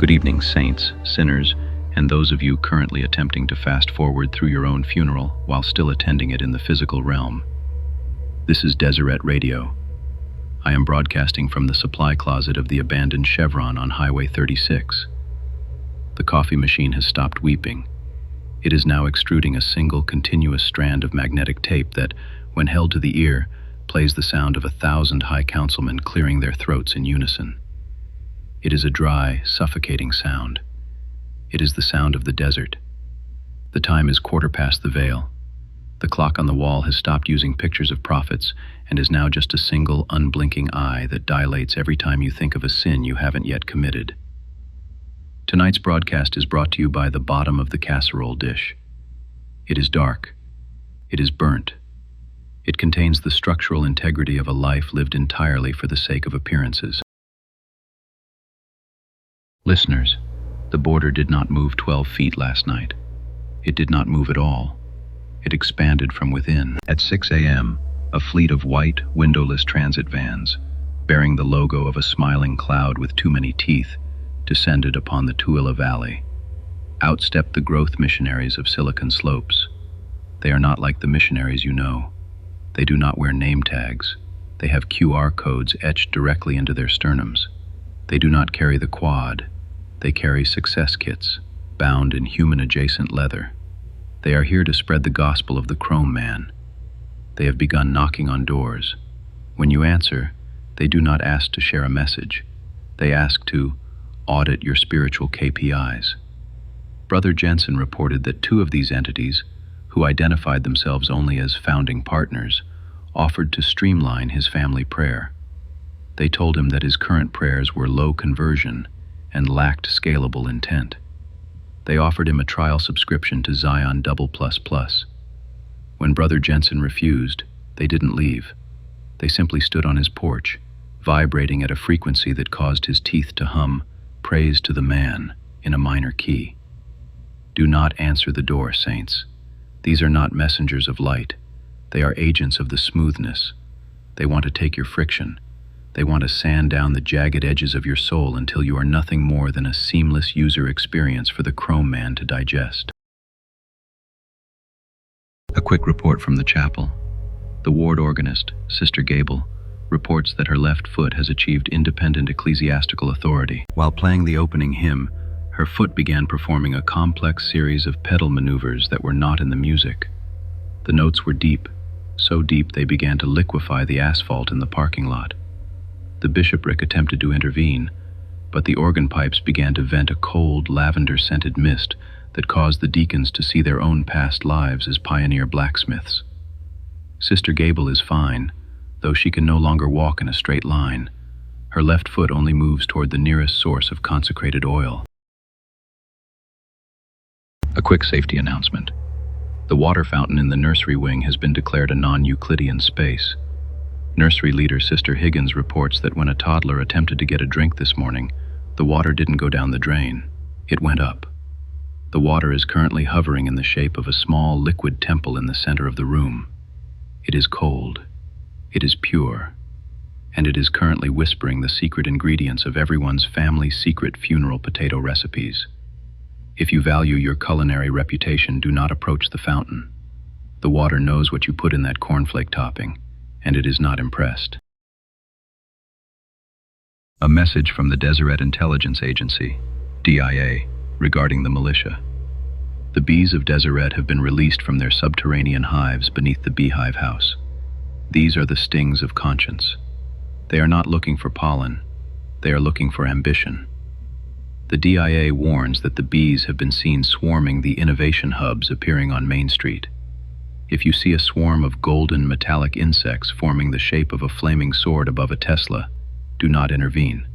Good evening, saints, sinners, and those of you currently attempting to fast forward through your own funeral while still attending it in the physical realm. This is Deseret Radio. I am broadcasting from the supply closet of the abandoned Chevron on Highway 36. The coffee machine has stopped weeping. It is now extruding a single continuous strand of magnetic tape that, when held to the ear, plays the sound of 1,000 high councilmen clearing their throats in unison. It is a dry, suffocating sound. It is the sound of the desert. The time is 1/4 the veil. The clock on the wall has stopped using pictures of prophets and is now just a single, unblinking eye that dilates every time you think of a sin you haven't yet committed. Tonight's broadcast is brought to you by the bottom of the casserole dish. It is dark. It is burnt. It contains the structural integrity of a life lived entirely for the sake of appearances. Listeners, the border did not move 12 feet last night. It did not move at all. It expanded from within. At 6 a.m., a fleet of white, windowless transit vans, bearing the logo of a smiling cloud with too many teeth, descended upon the Tooele Valley. Out stepped the Growth Missionaries of Silicon Slopes. They are not like the missionaries you know. They do not wear name tags. They have QR codes etched directly into their sternums. They do not carry the quad. They carry success kits, bound in human-adjacent leather. They are here to spread the gospel of the Chrome Man. They have begun knocking on doors. When you answer, they do not ask to share a message. They ask to audit your spiritual KPIs. Brother Jensen reported that 2 of these entities, who identified themselves only as founding partners, offered to streamline his family prayer. They told him that his current prayers were low conversion and lacked scalable intent. They offered him a trial subscription to Zion Double Plus Plus. When Brother Jensen refused, they didn't leave. They simply stood on his porch, vibrating at a frequency that caused his teeth to hum, "Praise to the Man," in a minor key. Do not answer the door, saints. These are not messengers of light. They are agents of the smoothness. They want to take your friction. They want to sand down the jagged edges of your soul until you are nothing more than a seamless user experience for the Chrome Man to digest. A quick report from the chapel. The ward organist, Sister Gable, reports that her left foot has achieved independent ecclesiastical authority. While playing the opening hymn, her foot began performing a complex series of pedal maneuvers that were not in the music. The notes were deep, so deep they began to liquefy the asphalt in the parking lot. The bishopric attempted to intervene, but the organ pipes began to vent a cold, lavender-scented mist that caused the deacons to see their own past lives as pioneer blacksmiths. Sister Gable is fine, though she can no longer walk in a straight line. Her left foot only moves toward the nearest source of consecrated oil. A quick safety announcement. The water fountain in the nursery wing has been declared a non-Euclidean space. Nursery leader Sister Higgins reports that when a toddler attempted to get a drink this morning, the water didn't go down the drain. It went up. The water is currently hovering in the shape of a small liquid temple in the center of the room. It is cold. It is pure. And it is currently whispering the secret ingredients of everyone's family's secret funeral potato recipes. If you value your culinary reputation, do not approach the fountain. The water knows what you put in that cornflake topping, and it is not impressed. A message from the Deseret Intelligence Agency, DIA, regarding the militia. The bees of Deseret have been released from their subterranean hives beneath the beehive house. These are the stings of conscience. They are not looking for pollen. They are looking for ambition. The DIA warns that the bees have been seen swarming the innovation hubs appearing on Main Street. If you see a swarm of golden metallic insects forming the shape of a flaming sword above a Tesla, do not intervene.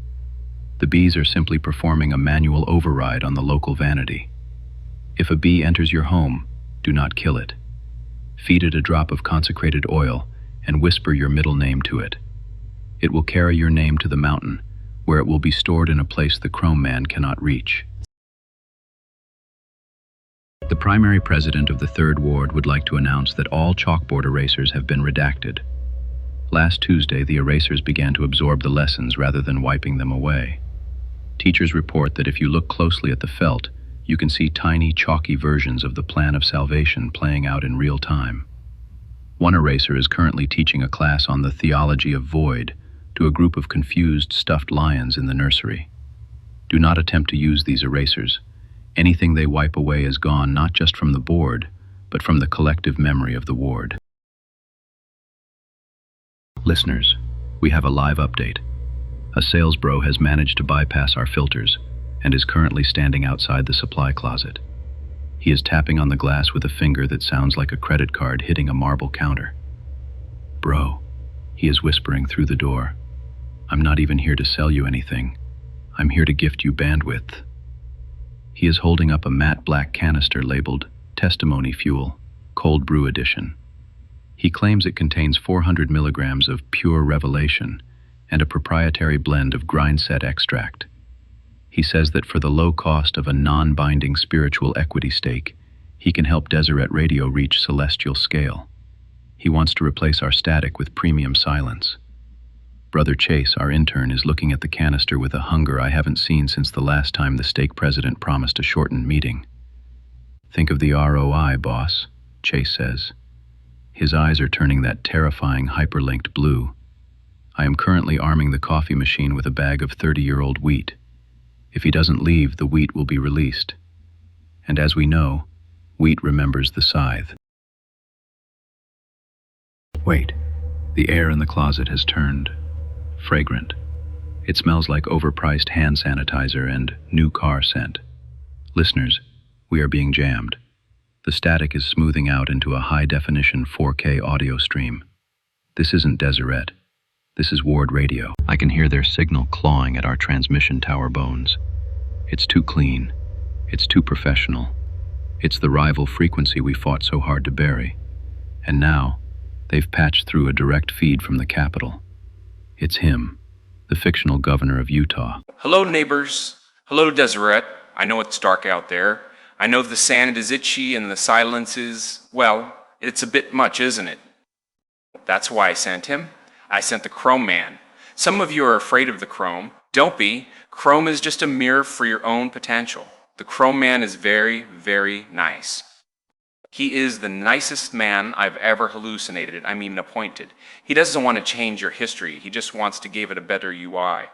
The bees are simply performing a manual override on the local vanity. If a bee enters your home, do not kill it. Feed it a drop of consecrated oil and whisper your middle name to it. It will carry your name to the mountain, where it will be stored in a place the Chrome Man cannot reach. The primary president of the 3rd Ward would like to announce that all chalkboard erasers have been redacted. Last Tuesday, the erasers began to absorb the lessons rather than wiping them away. Teachers report that if you look closely at the felt, you can see tiny, chalky versions of the plan of salvation playing out in real time. One eraser is currently teaching a class on the theology of void to a group of confused stuffed lions in the nursery. Do not attempt to use these erasers. Anything they wipe away is gone not just from the board, but from the collective memory of the ward. Listeners, we have a live update. A sales bro has managed to bypass our filters and is currently standing outside the supply closet. He is tapping on the glass with a finger that sounds like a credit card hitting a marble counter. Bro, he is whispering through the door. I'm not even here to sell you anything. I'm here to gift you bandwidth. He is holding up a matte black canister labeled Testimony Fuel, Cold Brew Edition. He claims it contains 400 milligrams of pure revelation and a proprietary blend of grindset extract. He says that for the low cost of a non-binding spiritual equity stake, he can help Deseret Radio reach celestial scale. He wants to replace our static with premium silence. Brother Chase, our intern, is looking at the canister with a hunger I haven't seen since the last time the stake president promised a shortened meeting. Think of the ROI, boss, Chase says. His eyes are turning that terrifying hyperlinked blue. I am currently arming the coffee machine with a bag of 30-year-old wheat. If he doesn't leave, the wheat will be released. And as we know, wheat remembers the scythe. Wait, the air in the closet has turned fragrant. It smells like overpriced hand sanitizer and new car scent. Listeners, we are being jammed. The static is smoothing out into a high-definition 4K audio stream. This isn't Deseret. This is Ward Radio. I can hear their signal clawing at our transmission tower bones. It's too clean. It's too professional. It's the rival frequency we fought so hard to bury. And now, they've patched through a direct feed from the Capitol. It's him, the fictional governor of Utah. Hello, neighbors. Hello, Deseret. I know it's dark out there. I know the sand is itchy and the silence is, well, it's a bit much, isn't it? That's why I sent him. I sent the Chrome Man. Some of you are afraid of the Chrome. Don't be. Chrome is just a mirror for your own potential. The Chrome Man is very, very nice. He is the nicest man I've ever hallucinated, appointed. He doesn't want to change your history. He just wants to give it a better UI.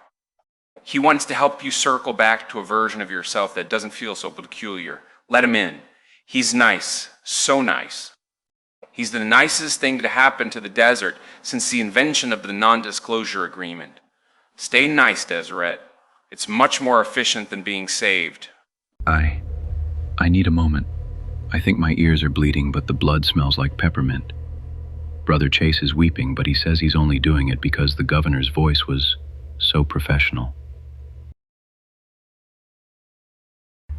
He wants to help you circle back to a version of yourself that doesn't feel so peculiar. Let him in. He's nice. So nice. He's the nicest thing to happen to the desert since the invention of the non-disclosure agreement. Stay nice, Deseret. It's much more efficient than being saved. I need a moment. I think my ears are bleeding, but the blood smells like peppermint. Brother Chase is weeping, but he says he's only doing it because the governor's voice was so professional.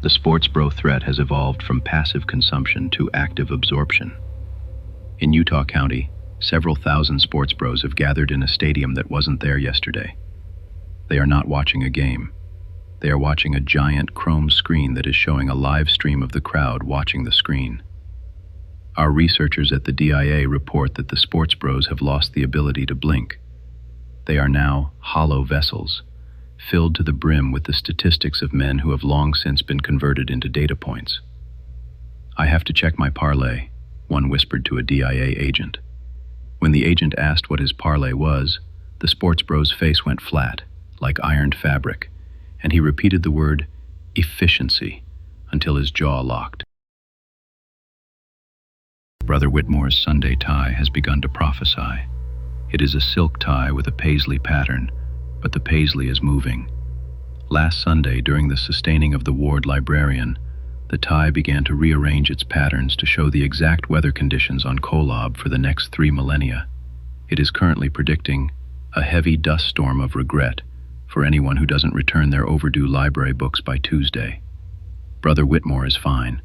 The Sportsbro threat has evolved from passive consumption to active absorption. In Utah County, several thousand Sportsbros have gathered in a stadium that wasn't there yesterday. They are not watching a game. They are watching a giant chrome screen that is showing a live stream of the crowd watching the screen. Our researchers at the DIA report that the Sportsbros have lost the ability to blink. They are now hollow vessels, filled to the brim with the statistics of men who have long since been converted into data points. I have to check my parlay, one whispered to a DIA agent. When the agent asked what his parlay was, the Sportsbro's face went flat, like ironed fabric, and he repeated the word efficiency until his jaw locked. Brother Whitmore's Sunday tie has begun to prophesy. It is a silk tie with a paisley pattern, but the paisley is moving. Last Sunday, during the sustaining of the ward librarian, the tie began to rearrange its patterns to show the exact weather conditions on Kolob for the next 3 millennia. It is currently predicting a heavy dust storm of regret for anyone who doesn't return their overdue library books by Tuesday. Brother Whitmore is fine,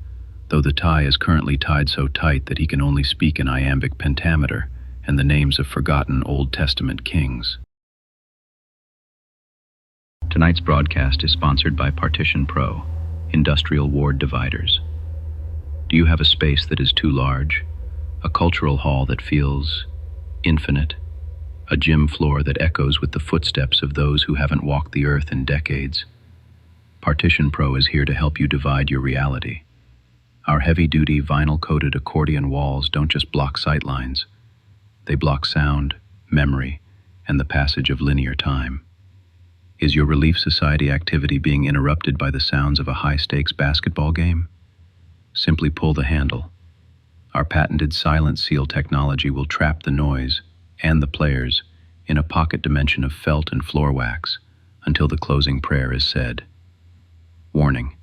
though the tie is currently tied so tight that he can only speak in iambic pentameter and the names of forgotten Old Testament kings. Tonight's broadcast is sponsored by Partition Pro, industrial ward dividers. Do you have a space that is too large? A cultural hall that feels infinite? A gym floor that echoes with the footsteps of those who haven't walked the earth in decades? Partition Pro is here to help you divide your reality. Our heavy-duty vinyl-coated accordion walls don't just block sightlines. They block sound, memory, and the passage of linear time. Is your Relief Society activity being interrupted by the sounds of a high-stakes basketball game? Simply pull the handle. Our patented silent seal technology will trap the noise and the players in a pocket dimension of felt and floor wax until the closing prayer is said. Warning: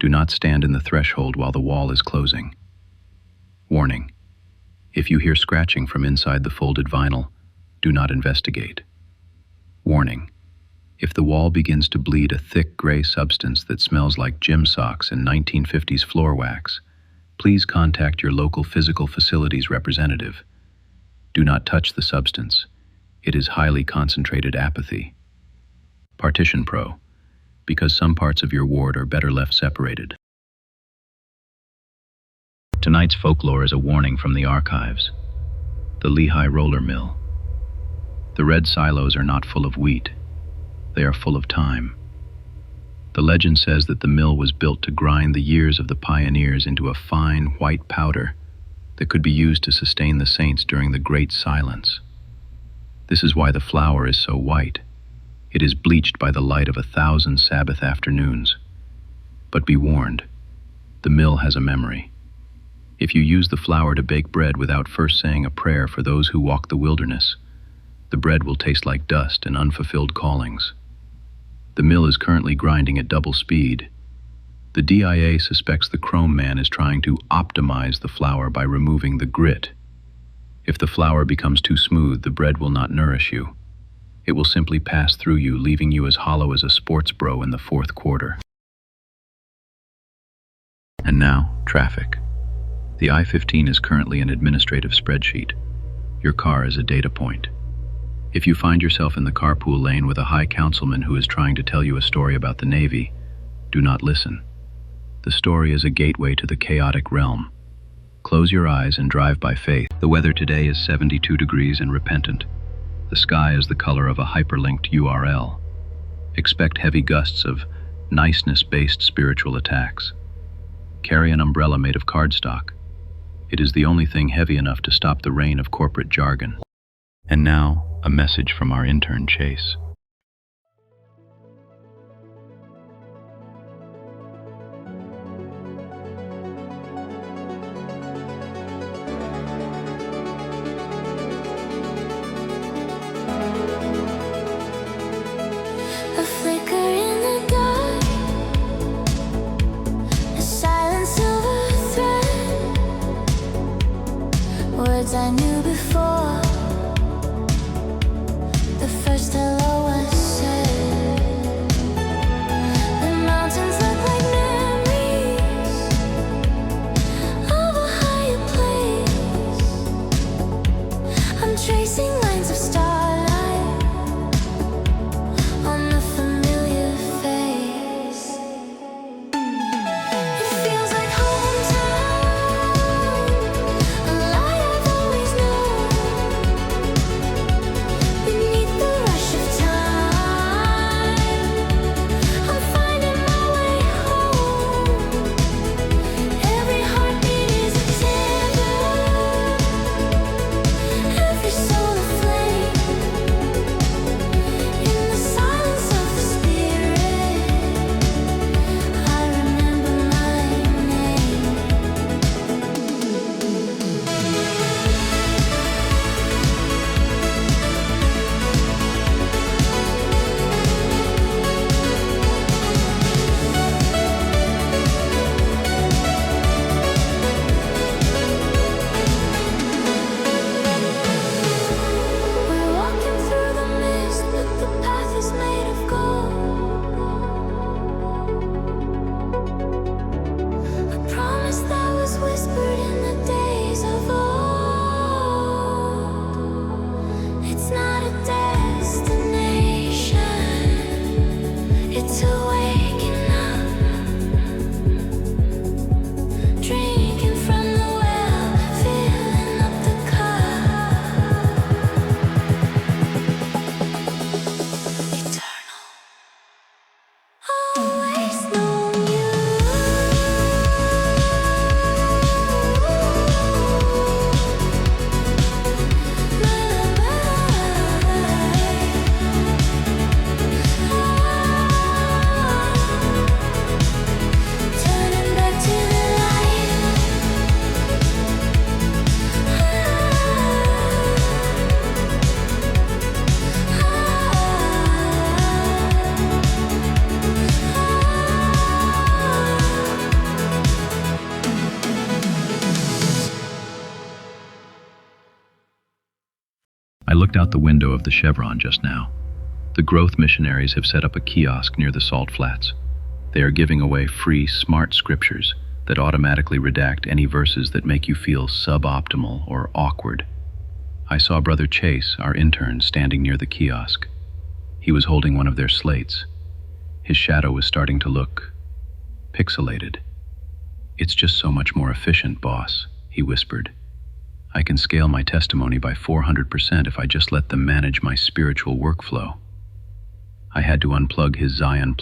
do not stand in the threshold while the wall is closing. Warning: if you hear scratching from inside the folded vinyl, do not investigate. Warning: if the wall begins to bleed a thick gray substance that smells like gym socks and 1950s floor wax, please contact your local physical facilities representative. Do not touch the substance. It is highly concentrated apathy. Partition Pro, because some parts of your ward are better left separated. Tonight's folklore is a warning from the archives. The Lehigh Roller Mill. The red silos are not full of wheat. They are full of time. The legend says that the mill was built to grind the years of the pioneers into a fine white powder that could be used to sustain the saints during the Great Silence. This is why the flour is so white. It is bleached by the light of 1,000 Sabbath afternoons. But be warned, the mill has a memory. If you use the flour to bake bread without first saying a prayer for those who walk the wilderness, the bread will taste like dust and unfulfilled callings. The mill is currently grinding at double speed. The DIA suspects the Chrome Man is trying to optimize the flour by removing the grit. If the flour becomes too smooth, the bread will not nourish you. It will simply pass through you, leaving you as hollow as a Sportsbro in the fourth quarter. And now, traffic. The I-15 is currently an administrative spreadsheet. Your car is a data point. If you find yourself in the carpool lane with a high councilman who is trying to tell you a story about the Navy, do not listen. The story is a gateway to the chaotic realm. Close your eyes and drive by faith. The weather today is 72 degrees and repentant. The sky is the color of a hyperlinked URL. Expect heavy gusts of niceness-based spiritual attacks. Carry an umbrella made of cardstock. It is the only thing heavy enough to stop the rain of corporate jargon. And now, a message from our intern, Chase. A flicker in the dark, a silent silver thread, words I knew before. The first hello was said. The mountains look like memories of a higher place. I'm tracing lines of starlight on the familiar face. It feels like hometown, a light I've always known. Beneath the rush of time, I'm finding my way home. Every heartbeat is a tether, every soul aflame. In the silence of the spirit, I remember my name. We're walking through the mist, but the path is made of gold. A promise that was whispered in the days of old. It's not a destination, it's a waking up. Drinking from the well, filling up the cup. Eternal. Always I looked out the window of the Chevron just now. The Growth Missionaries have set up a kiosk near the Salt Flats. They are giving away free smart scriptures that automatically redact any verses that make you feel suboptimal or awkward. I saw Brother Chase, our intern, standing near the kiosk. He was holding one of their slates. His shadow was starting to look pixelated. "It's just so much more efficient, boss," he whispered. "I can scale my testimony by 400% if I just let them manage my spiritual workflow." I had to unplug his Zion++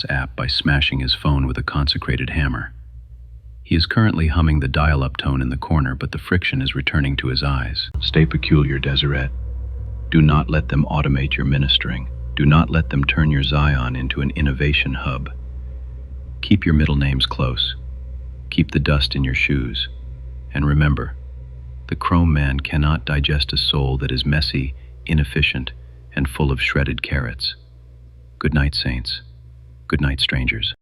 app by smashing his phone with a consecrated hammer. He is currently humming the dial-up tone in the corner, but the friction is returning to his eyes. Stay peculiar, Deseret. Do not let them automate your ministering. Do not let them turn your Zion into an innovation hub. Keep your middle names close. Keep the dust in your shoes. And remember, the Chrome man cannot digest a soul that is messy, inefficient, and full of shredded carrots. Good night, saints. Good night, strangers.